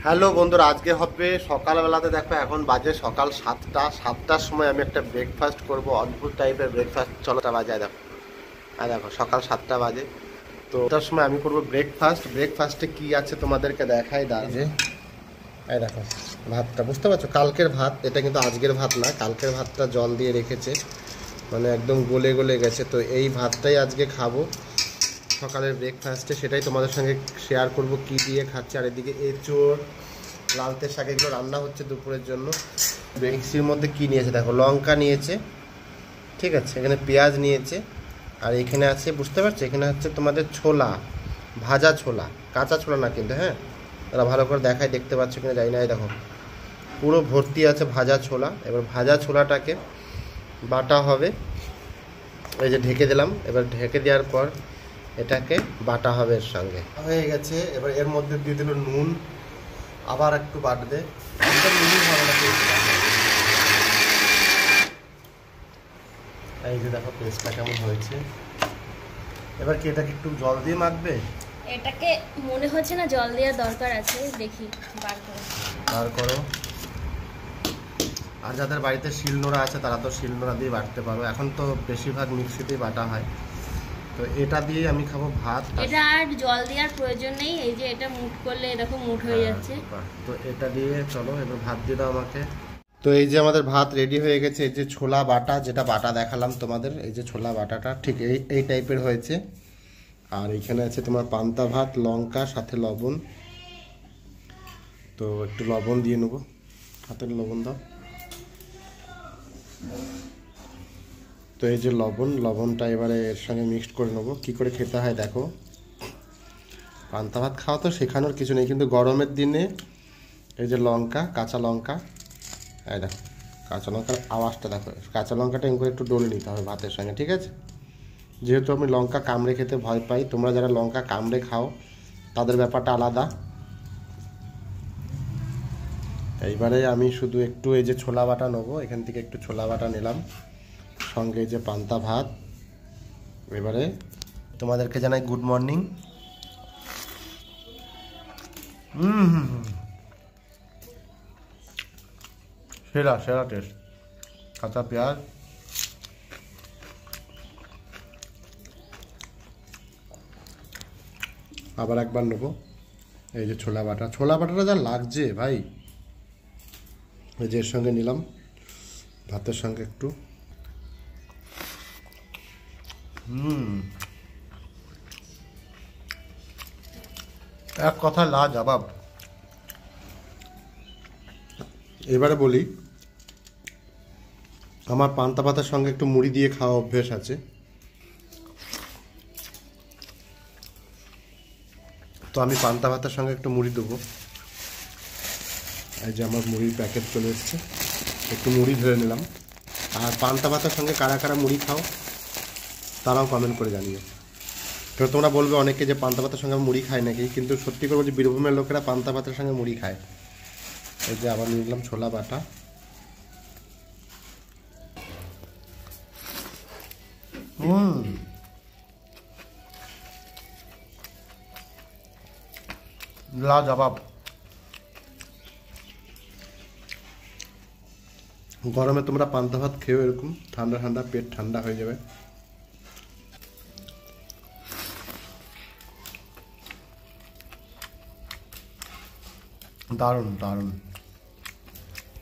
Hello বন্ধুরা, আজকে হবে সকালবেলাতে। দেখো এখন বাজে সকাল 7টার সময় আমি একটা ব্রেকফাস্ট করব, অদ্ভুত টাইপের ব্রেকফাস্ট। চলোটা বাজে দেখো, আর দেখো সকাল 7টা বাজে। তো ওটার সময় আমি করব ব্রেকফাস্টে কি আছে তোমাদেরকে দেখাই। যে এই দেখো ভাতটা, বুঝতে পারছো কালকের ভাত, এটা কিন্তু আজকের ভাত না। কালকের ভাতটা জল দিয়ে রেখেছে, মানে একদম গলে গলে গেছে। তো এই ভাতটাই আজকে খাবো সকালের ব্রেকফাস্টে, সেটাই তোমাদের সঙ্গে শেয়ার করব কি দিয়ে খাচ্ছে। আর এদিকে এঁচোড়, লালতে শাক, এগুলো রান্না হচ্ছে দুপুরের জন্য। মিক্সির মধ্যে কি নিয়েছে দেখো, লঙ্কা নিয়েছে, ঠিক আছে, এখানে পেঁয়াজ নিয়েছে, আর এখানে আছে, বুঝতে পারছো, এখানে হচ্ছে তোমাদের ছোলা, ভাজা ছোলা, কাঁচা ছোলা না কিন্তু, হ্যাঁ তারা ভালো করে দেখায়, দেখতে পাচ্ছ কিনা জানি না। এই দেখো পুরো ভর্তি আছে ভাজা ছোলা। এবার ভাজা ছোলাটাকে বাটা হবে, এই যে ঢেকে দিলাম। এবার ঢেকে দেওয়ার পর এটাকে বাটা হবে, এর সঙ্গে হয়ে গেছে। এবার এর মধ্যে দিয়ে দিল নুন, আবার একটু বাটবে, একদম নুনই হবে না। এই যে দেখো পেস্টটা কেমন হয়েছে। এবার কি এটাকে একটু জল দিয়ে মাখবে? এটাকে মনে হচ্ছে না জল দেওয়ার দরকার আছে, দেখি বার করো। আর যাদের বাড়িতে শিলনোড়া আছে তারা তো শিলনোড়া দিয়ে বাটতে পারো, এখন তো বেশিরভাগ মিক্সিতেই বাটা হয়। তো এটা দিয়ে আমি খাবো ভাত। এটা আর জল দেওয়ার প্রয়োজন নেই, এই যে এটা মুট করলে এরকম মুট হয়ে যাচ্ছে। তো এটা দিয়ে চলো এবার ভাত দিয়ে দাও আমাকে। তো এই যে আমাদের ভাত রেডি হয়ে গেছে। এই যে ছোলা বাটা, যেটা বাটা দেখালাম তোমাদের, এই যে ছোলা বাটাটা ঠিক এই টাইপের হয়েছে। আর এখানে আছে তোমার পান্তা ভাত, লঙ্কা, সাথে লবণ। তো একটু লবণ দিয়ে নেবো, হাতের লবণ দাও। তো এই যে লবণটা এবারে এর সঙ্গে মিক্সড করে নেবো। কী করে খেতে হয় দেখো, পান্তা ভাত খাওয়া তো শেখানোর কিছু নেই, কিন্তু গরমের দিনে এই যে লঙ্কা, কাঁচা লঙ্কা, এই দেখো কাঁচা লঙ্কার আওয়াজটা দেখো, কাঁচা লঙ্কাটা এরকম করে একটু ডলে নিতে হবে ভাতের সঙ্গে, ঠিক আছে। যেহেতু আমি লঙ্কা কামড়ে খেতে ভয় পাই, তোমরা যারা লঙ্কা কামড়ে খাও তাদের ব্যাপারটা আলাদা। এইবারে আমি শুধু একটু এই যে ছোলা বাটা নেবো, এখান থেকে একটু ছোলা বাটা নিলাম, সঙ্গে এই যে পান্তা ভাত। এবারে তোমাদেরকে জানাই গুড মর্নিং। সেরা সেরা টেস্ট, কাঁচা পেঁয়াজ, আবার একবার নেবো এই যে ছোলা বাটাটা যা লাগছে ভাই। এই যে এর সঙ্গে নিলাম ভাতের সঙ্গে একটু, এক কথা লাজবাব। এবারে বলি, আমার পান্তা ভাতের সঙ্গে একটু মুড়ি দিয়ে খাওয়া অভ্যেস আছে। তো আমি পান্তা ভাতের সঙ্গে একটু মুড়ি দেবো। এই যে আমার মুড়ির প্যাকেট চলে এসছে, একটু মুড়ি ধরে নিলাম। আর পান্তা ভাতের সঙ্গে কারা কারা মুড়ি খাও তারাও কমেন্ট করে জানিও। তো তোমরা বলবে অনেকে যে পান্তা ভাতের সঙ্গে মুড়ি খায় নাকি, কিন্তু সত্যি করে বলছি বীরভূমের লোকেরা পান্তা ভাতের সঙ্গে মুড়ি খায়। এই যে আবার নিয়ে নিলাম ছোলা বাটা। লাজবাব। গরমে তোমরা পান্তা ভাত খেয়েও এরকম ঠান্ডা ঠান্ডা, পেট ঠান্ডা হয়ে যাবে। দারুণ দারুণ।